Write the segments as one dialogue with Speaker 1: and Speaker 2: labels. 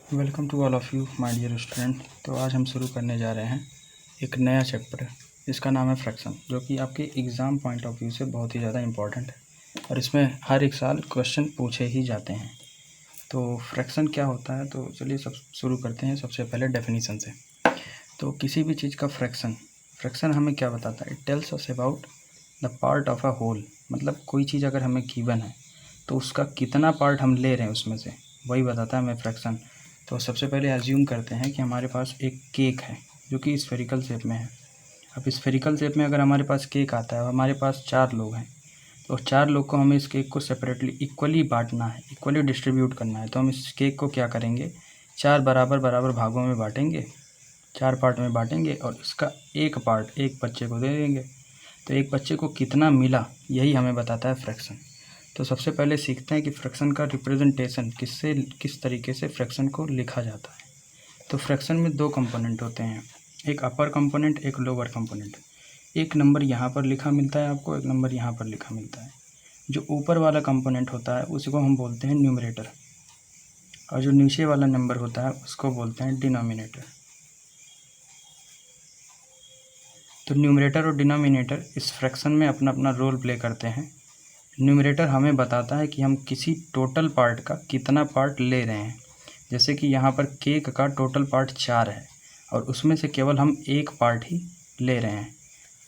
Speaker 1: Welcome to all of you my dear student. तो आज हम शुरू करने जा रहे हैं एक नया चैप्टर, जिसका नाम है फ्रैक्शन, जो कि आपके एग्ज़ाम पॉइंट ऑफ व्यू से बहुत ही ज़्यादा इम्पॉर्टेंट है और इसमें हर एक साल क्वेश्चन पूछे ही जाते हैं। तो फ्रैक्शन क्या होता है, तो चलिए सब शुरू करते हैं सबसे पहले डेफिनीशन से। तो किसी भी चीज़ का फ्रैक्शन हमें क्या बताता है? It tells us about the part of a whole. मतलब कोई चीज़ अगर हमें गिवन है तो उसका कितना पार्ट हम ले रहे हैं उसमें से, वही बताता है हमें फ्रैक्शन। तो सबसे पहले एज्यूम करते हैं कि हमारे पास एक केक है जो कि स्फेरिकल शेप में है। अब स्फेरिकल शेप में अगर हमारे पास केक आता है और हमारे पास 4 लोग हैं, तो 4 लोग को हमें इस केक को सेपरेटली इक्वली बांटना है, इक्वली डिस्ट्रीब्यूट करना है। तो हम इस केक को क्या करेंगे, 4 बराबर बराबर भागों में बांटेंगे, 4 पार्ट में बांटेंगे और इसका एक पार्ट एक बच्चे को दे देंगे। तो एक बच्चे को कितना मिला, यही हमें बताता है फ्रैक्शन। तो सबसे पहले सीखते हैं कि फ्रैक्शन का रिप्रेजेंटेशन किस तरीके से फ्रैक्शन को लिखा जाता है। तो फ्रैक्शन में 2 कंपोनेंट होते हैं, एक अपर कंपोनेंट, एक लोअर कंपोनेंट। एक नंबर यहाँ पर लिखा मिलता है आपको, एक नंबर यहाँ पर लिखा मिलता है। जो ऊपर वाला कंपोनेंट होता है उसी को हम बोलते हैं न्यूमरेटर, और जो नीचे वाला नंबर होता है उसको बोलते हैं डिनोमिनेटर। तो न्यूमरेटर और डिनोमिनेटर इस फ्रैक्शन में अपना अपना रोल प्ले करते हैं। न्यूमरेटर हमें बताता है कि हम किसी टोटल पार्ट का कितना पार्ट ले रहे हैं। जैसे कि यहाँ पर केक का टोटल पार्ट 4 है और उसमें से केवल हम एक पार्ट ही ले रहे हैं।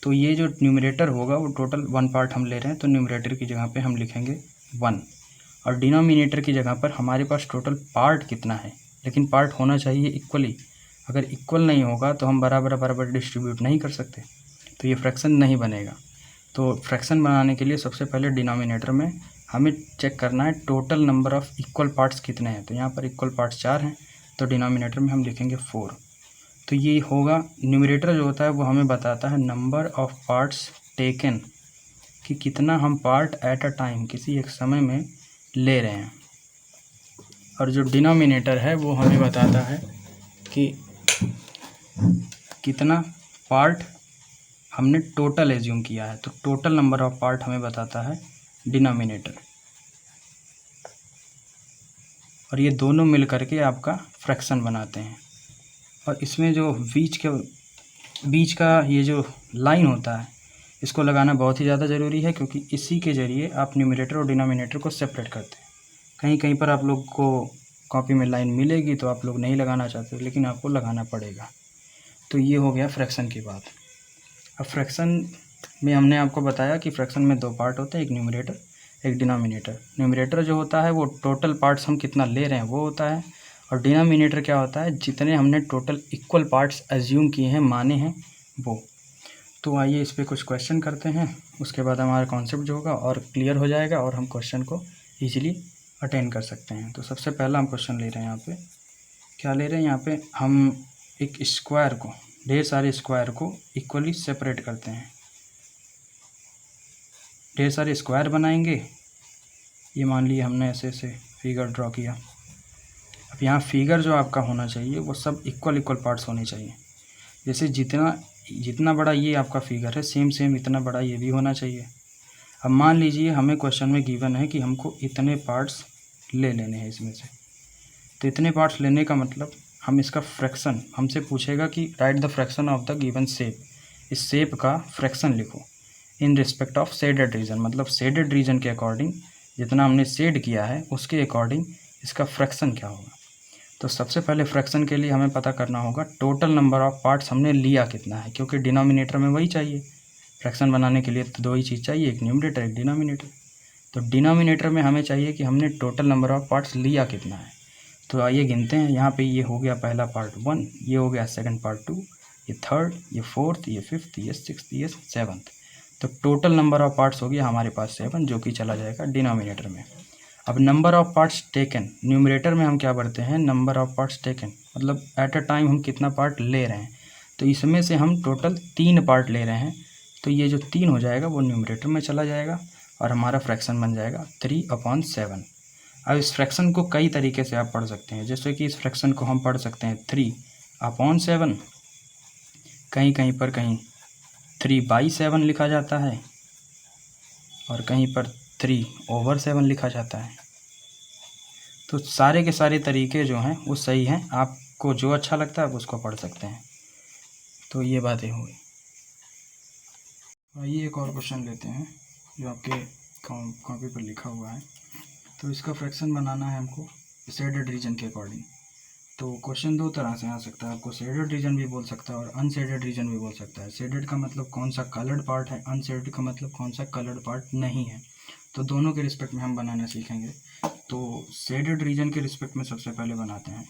Speaker 1: तो ये जो न्यूमरेटर होगा वो टोटल 1 पार्ट हम ले रहे हैं, तो न्यूमरेटर की जगह पे हम लिखेंगे 1। और डिनोमिनेटर की जगह पर हमारे पास टोटल पार्ट कितना है, लेकिन पार्ट होना चाहिए इक्वली। अगर इक्वल नहीं होगा तो हम बराबर बराबर डिस्ट्रीब्यूट नहीं कर सकते, तो ये फ्रैक्शन नहीं बनेगा। तो फ्रैक्शन बनाने के लिए सबसे पहले डिनोमिनेटर में हमें चेक करना है total number of equal parts कितने हैं। तो यहाँ पर इक्वल पार्ट्स 4 हैं, तो डिनोमिनेटर में हम लिखेंगे 4। तो ये होगा, न्यूमरेटर जो होता है वो हमें बताता है नंबर ऑफ़ पार्ट्स टेकन, कि कितना हम पार्ट एट अ टाइम किसी एक समय में ले रहे हैं। और जो डिनोमिनेटर है वो हमें बताता है कि कितना पार्ट हमने टोटल एज्यूम किया है। तो टोटल नंबर ऑफ पार्ट हमें बताता है डिनोमिनेटर, और ये दोनों मिल करके आपका फ्रैक्शन बनाते हैं। और इसमें जो बीच का ये जो लाइन होता है, इसको लगाना बहुत ही ज़्यादा ज़रूरी है, क्योंकि इसी के ज़रिए आप न्यूमरेटर और डिनोमिनेटर को सेपरेट करते हैं। कहीं कहीं पर आप लोग को कॉपी में लाइन मिलेगी तो आप लोग नहीं लगाना चाहते, लेकिन आपको लगाना पड़ेगा। तो ये हो गया फ्रैक्शन की बात। अब फ्रैक्शन में हमने आपको बताया कि फ्रैक्शन में 2 पार्ट होते हैं, एक न्यूमरेटर एक डिनोमिनेटर। न्यूमरेटर जो होता है वो टोटल पार्ट्स हम कितना ले रहे हैं वो होता है, और डिनोमिनेटर क्या होता है, जितने हमने टोटल इक्वल पार्ट्स एज्यूम किए हैं, माने हैं, वो। तो आइए इस पर कुछ क्वेश्चन करते हैं, उसके बाद हमारा कॉन्सेप्ट जो होगा और क्लियर हो जाएगा और हम क्वेश्चन को ईजिली अटेंड कर सकते हैं। तो सबसे पहला हम क्वेश्चन ले रहे हैं, यहाँ पे क्या ले रहे हैं, यहाँ पे हम एक स्क्वायर को, ढेर सारे स्क्वायर को इक्वली सेपरेट करते हैं। ढेर सारे स्क्वायर बनाएंगे, ये मान लिए हमने ऐसे ऐसे फिगर ड्रॉ किया। अब यहाँ फिगर जो आपका होना चाहिए वो सब इक्वल पार्ट्स होने चाहिए। जैसे जितना बड़ा ये आपका फिगर है, सेम इतना बड़ा ये भी होना चाहिए। अब मान लीजिए हमें क्वेश्चन में गिवन है कि हमको इतने पार्ट्स ले लेने हैं इसमें से। तो इतने पार्ट्स लेने का मतलब हम इसका फ्रैक्शन, हमसे पूछेगा कि right the fraction of the given shape. इस शेप का फ्रैक्शन लिखो in respect of shaded region, मतलब शेडेड रीजन के अकॉर्डिंग, जितना हमने शेड किया है उसके अकॉर्डिंग इसका फ्रैक्शन क्या होगा। तो सबसे पहले फ्रैक्शन के लिए हमें पता करना होगा टोटल नंबर ऑफ़ पार्ट्स हमने लिया कितना है, क्योंकि डिनोमिनेटर में वही चाहिए। फ्रैक्शन बनाने के लिए तो 2 ही चीज़ चाहिए, एक न्यूमरेटर एक डिनोमिनेटर। तो डिनोमिनेटर में हमें चाहिए कि हमने टोटल नंबर ऑफ़ पार्ट्स लिया कितना है। तो आइए गिनते हैं। यहाँ पे ये हो गया पहला पार्ट 1, ये हो गया सेकंड पार्ट 2, ये थर्ड, ये फोर्थ, ये फिफ्थ, ये सिक्स्थ, ये सेवन्थ। तो टोटल नंबर ऑफ़ पार्ट्स हो गया हमारे पास 7, जो कि चला जाएगा डिनोमिनेटर में। अब number of parts taken, numerator में हम क्या भरते हैं, नंबर ऑफ़ पार्ट्स टेकन, मतलब एट अ टाइम हम कितना पार्ट ले रहे हैं। तो इसमें से हम टोटल 3 पार्ट ले रहे हैं, तो ये जो 3 हो जाएगा वो न्यूमरेटर में चला जाएगा और हमारा फ्रैक्शन बन जाएगा 3/7। अब इस फ्रैक्शन को कई तरीके से आप पढ़ सकते हैं। जैसे कि इस फ्रैक्शन को हम पढ़ सकते हैं 3/7, कहीं 3/7 लिखा जाता है, और कहीं पर 3/7 लिखा जाता है। तो सारे के सारे तरीके जो हैं वो सही हैं, आपको जो अच्छा लगता है आप उसको पढ़ सकते हैं। तो ये बातें हुई। आइए एक और क्वेश्चन लेते हैं जो आपके कॉपी पर लिखा हुआ है। तो इसका फ्रैक्शन बनाना है हमको शेडेड रीजन के अकॉर्डिंग। तो क्वेश्चन दो तरह से आ सकता है, आपको शेडेड रीजन भी बोल सकता है और अनशेडेड रीजन भी बोल सकता है। शेडेड का मतलब कौन सा कलर्ड पार्ट है, अनशेडेड का मतलब कौन सा कलर्ड पार्ट नहीं है। तो दोनों के रिस्पेक्ट में हम बनाना सीखेंगे। तो शेडेड रीजन के रिस्पेक्ट में सबसे पहले बनाते हैं।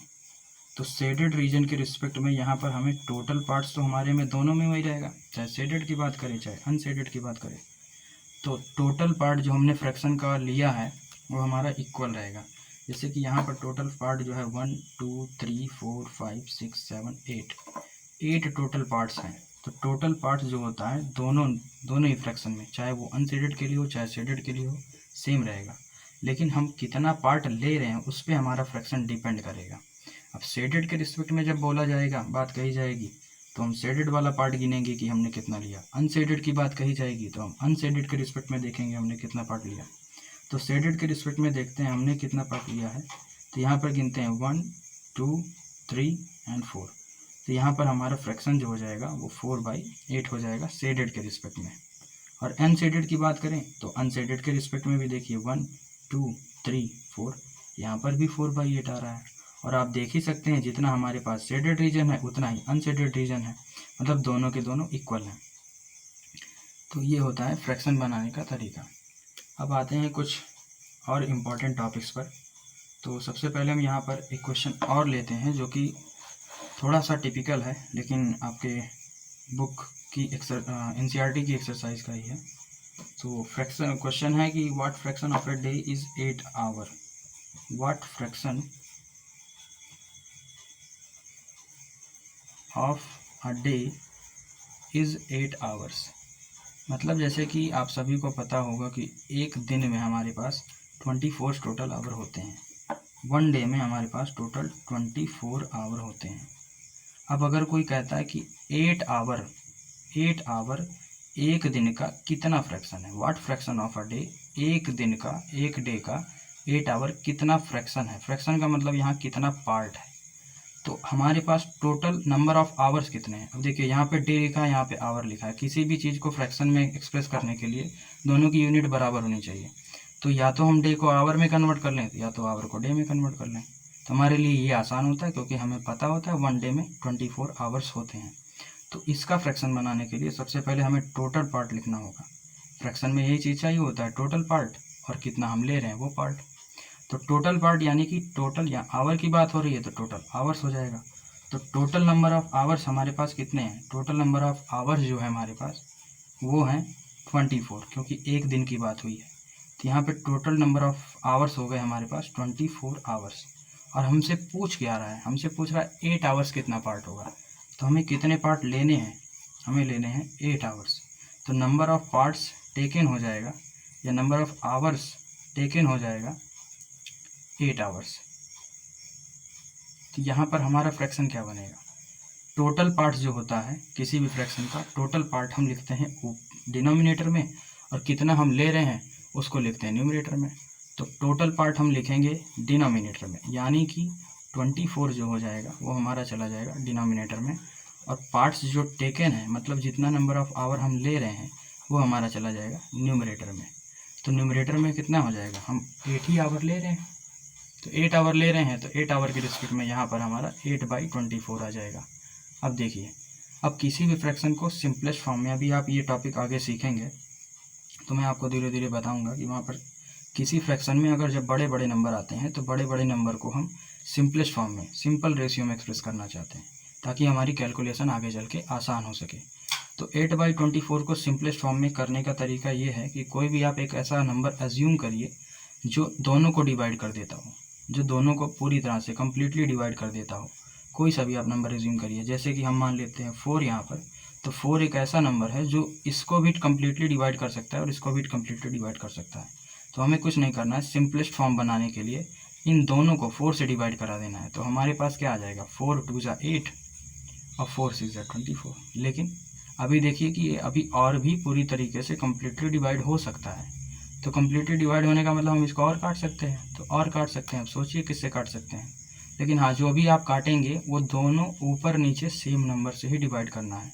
Speaker 1: तो शेडेड रीजन के रिस्पेक्ट में यहाँ पर हमें टोटल पार्ट्स तो हमारे में दोनों में वही रहेगा, चाहे शेडेड की बात करें चाहे अनशेडेड की बात करें। तो टोटल पार्ट जो हमने फ्रैक्शन का लिया है वो हमारा इक्वल रहेगा। जैसे कि यहाँ पर टोटल पार्ट जो है 1 2 3 4 5 6 7 8 टोटल पार्ट्स हैं। तो टोटल पार्ट्स जो होता है दोनों ही फ्रैक्शन में, चाहे वो अनशेडेड के लिए हो चाहे शेडेड के लिए हो, सेम रहेगा। लेकिन हम कितना पार्ट ले रहे हैं उस पर हमारा फ्रैक्शन डिपेंड करेगा। अब शेडेड के रिस्पेक्ट में जब बोला जाएगा, बात कही जाएगी, तो हम शेडेड वाला पार्ट गिनेंगे कि हमने कितना लिया। अनशेडेड की बात कही जाएगी तो हम अनशेडेड के रिस्पेक्ट में देखेंगे हमने कितना पार्ट लिया। तो शेडेड के रिस्पेक्ट में देखते हैं हमने कितना पार्ट लिया है। तो यहाँ पर गिनते हैं 1 2 3 एंड 4। तो यहाँ पर हमारा फ्रैक्शन जो हो जाएगा वो 4/8 हो जाएगा शेडेड के रिस्पेक्ट में। और अनशेडेड की बात करें तो अनशेडेड के रिस्पेक्ट में भी देखिए 1 2 3 4, यहाँ पर भी 4/8 आ रहा है। और आप देख ही सकते हैं जितना हमारे पास शेडेड रीजन है उतना ही अनशेडेड रीजन है, मतलब दोनों के दोनों इक्वल हैं। तो ये होता है फ्रैक्शन बनाने का तरीका। अब आते हैं कुछ और इम्पॉर्टेंट टॉपिक्स पर। तो सबसे पहले हम यहाँ पर एक क्वेश्चन और लेते हैं जो कि थोड़ा सा टिपिकल है, लेकिन आपके बुक की NCERT की एक्सरसाइज का ही है। तो फ्रैक्शन क्वेश्चन है कि what fraction of a day is 8 hour. What fraction of a day is 8 hours. मतलब जैसे कि आप सभी को पता होगा कि एक दिन में हमारे पास 24 टोटल आवर होते हैं। वन डे में हमारे पास टोटल 24 आवर होते हैं। अब अगर कोई कहता है कि 8 आवर एक दिन का कितना फ्रैक्शन है, what fraction of a day, एक दिन का, एक डे का 8 आवर कितना फ्रैक्शन है। फ्रैक्शन का मतलब यहाँ कितना पार्ट है। तो हमारे पास टोटल नंबर ऑफ आवर्स कितने हैं। अब देखिए यहाँ पे डे लिखा है, यहाँ पे आवर लिखा है। किसी भी चीज़ को फ्रैक्शन में एक्सप्रेस करने के लिए दोनों की यूनिट बराबर होनी चाहिए। तो या तो हम डे को आवर में कन्वर्ट कर लें या तो आवर को डे में कन्वर्ट कर लें। तो हमारे लिए ये आसान होता है क्योंकि हमें पता होता है वन डे में 24 आवर्स होते हैं। तो इसका फ्रैक्शन बनाने के लिए सबसे पहले हमें टोटल पार्ट लिखना होगा। फ्रैक्शन में यही चीज़ चाहिए होता है, टोटल पार्ट और कितना हम ले रहे हैं वो पार्ट। तो टोटल पार्ट यानी कि टोटल, या आवर की बात हो रही है तो टोटल आवर्स हो जाएगा। तो टोटल नंबर ऑफ आवर्स हमारे पास कितने हैं, टोटल नंबर ऑफ आवर्स जो है हमारे पास वो हैं 24, क्योंकि एक दिन की बात हुई है। तो यहाँ पे टोटल नंबर ऑफ आवर्स हो गए हमारे पास 24 आवर्स। और हमसे पूछ क्या रहा है, हमसे पूछ रहा है 8 आवर्स कितना पार्ट होगा। तो हमें कितने पार्ट लेने हैं, हमें लेने हैं 8 आवर्स। तो नंबर ऑफ पार्ट्स टेकन हो जाएगा या नंबर ऑफ आवर्स टेकन हो जाएगा 8 आवर्स। तो यहाँ पर हमारा फ्रैक्शन क्या बनेगा, टोटल पार्ट्स जो होता है किसी भी फ्रैक्शन का टोटल पार्ट हम लिखते हैं डिनोमिनेटर में और कितना हम ले रहे हैं उसको लिखते हैं न्यूमरेटर में। तो टोटल पार्ट हम लिखेंगे डिनोमिनेटर में, यानी कि 24 जो हो जाएगा वो हमारा चला जाएगा डिनोमिनेटर में। और पार्ट्स जो टेकन है मतलब जितना नंबर ऑफ आवर हम ले रहे हैं वो हमारा चला जाएगा न्यूमरेटर में। तो न्यूमरेटर में कितना हो जाएगा, हम 8 ही आवर ले रहे हैं। तो 8 आवर ले रहे हैं तो 8 आवर के रिस्पेक्ट में यहाँ पर हमारा 8/24 आ जाएगा। अब देखिए, अब किसी भी फ्रैक्शन को सिंपलेस्ट फॉर्म में, अभी आप ये टॉपिक आगे सीखेंगे तो मैं आपको धीरे धीरे बताऊंगा कि वहाँ पर किसी फ्रैक्शन में अगर जब बड़े बड़े नंबर आते हैं तो बड़े बड़े नंबर को हम सिंपलेस्ट फॉर्म में, सिंपल रेशियो में एक्सप्रेस करना चाहते हैं ताकि हमारी कैलकुलेशन आगे चल के आसान हो सके। तो 8/24 को सिंपलेस्ट फॉर्म में करने का तरीका ये है कि कोई भी आप एक ऐसा नंबर एज्यूम करिए जो दोनों को डिवाइड कर देता हो, जो दोनों को पूरी तरह से कम्प्लीटली डिवाइड कर देता हो। कोई सा भी आप नंबर एज्यूम करिए, जैसे कि हम मान लेते हैं 4 यहाँ पर। तो 4 एक ऐसा नंबर है जो इसको भी कम्प्लीटली डिवाइड कर सकता है और इसको भी कम्प्लीटली डिवाइड कर सकता है। तो हमें कुछ नहीं करना है, सिंपलेस्ट फॉर्म बनाने के लिए इन दोनों को 4 से डिवाइड करा देना है। तो हमारे पास क्या आ जाएगा, 4 2 = 8 और 4 6 = 24। लेकिन अभी देखिए कि ये अभी और भी पूरी तरीके से कम्प्लीटली डिवाइड हो सकता है। तो कम्प्लीटली डिवाइड होने का मतलब हम इसको और काट सकते हैं, तो और काट सकते हैं। अब सोचिए किससे काट सकते हैं, लेकिन हाँ जो भी आप काटेंगे वो दोनों ऊपर नीचे सेम नंबर से ही डिवाइड करना है,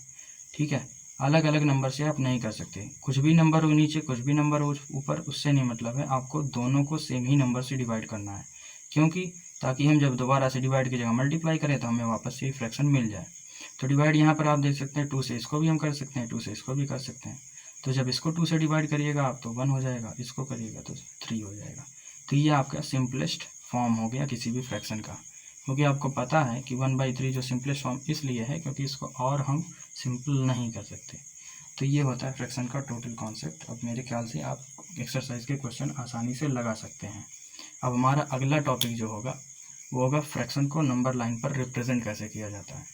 Speaker 1: ठीक है। अलग अलग नंबर से आप नहीं कर सकते, कुछ भी नंबर हो नीचे कुछ भी नंबर हो ऊपर, उससे नहीं मतलब है, आपको दोनों को सेम ही नंबर से डिवाइड करना है, क्योंकि ताकि हम जब दोबारा से डिवाइड की जगह मल्टीप्लाई करें तो हमें वापस से फ्रैक्शन मिल जाए। तो डिवाइड यहाँ पर आप देख सकते हैं 2 से इसको भी हम कर सकते हैं, 2 से इसको भी कर सकते हैं। तो जब इसको 2 से डिवाइड करिएगा आप तो 1 हो जाएगा, इसको करिएगा तो 3 हो जाएगा। तो ये आपका सिंपलेस्ट फॉर्म हो गया किसी भी फ्रैक्शन का, क्योंकि आपको पता है कि 1/3 जो सिंपलेस्ट फॉर्म इसलिए है क्योंकि इसको और हम सिंपल नहीं कर सकते। तो ये होता है फ्रैक्शन का टोटल कॉन्सेप्ट। अब मेरे ख्याल से आप एक्सरसाइज के क्वेश्चन आसानी से लगा सकते हैं। अब हमारा अगला टॉपिक जो होगा वो होगा फ्रैक्शन को नंबर लाइन पर रिप्रेजेंट कैसे किया जाता है।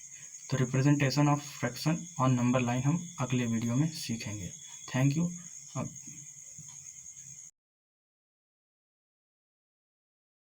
Speaker 1: तो representation of fraction on number line हम अगले वीडियो में सीखेंगे। Thank you.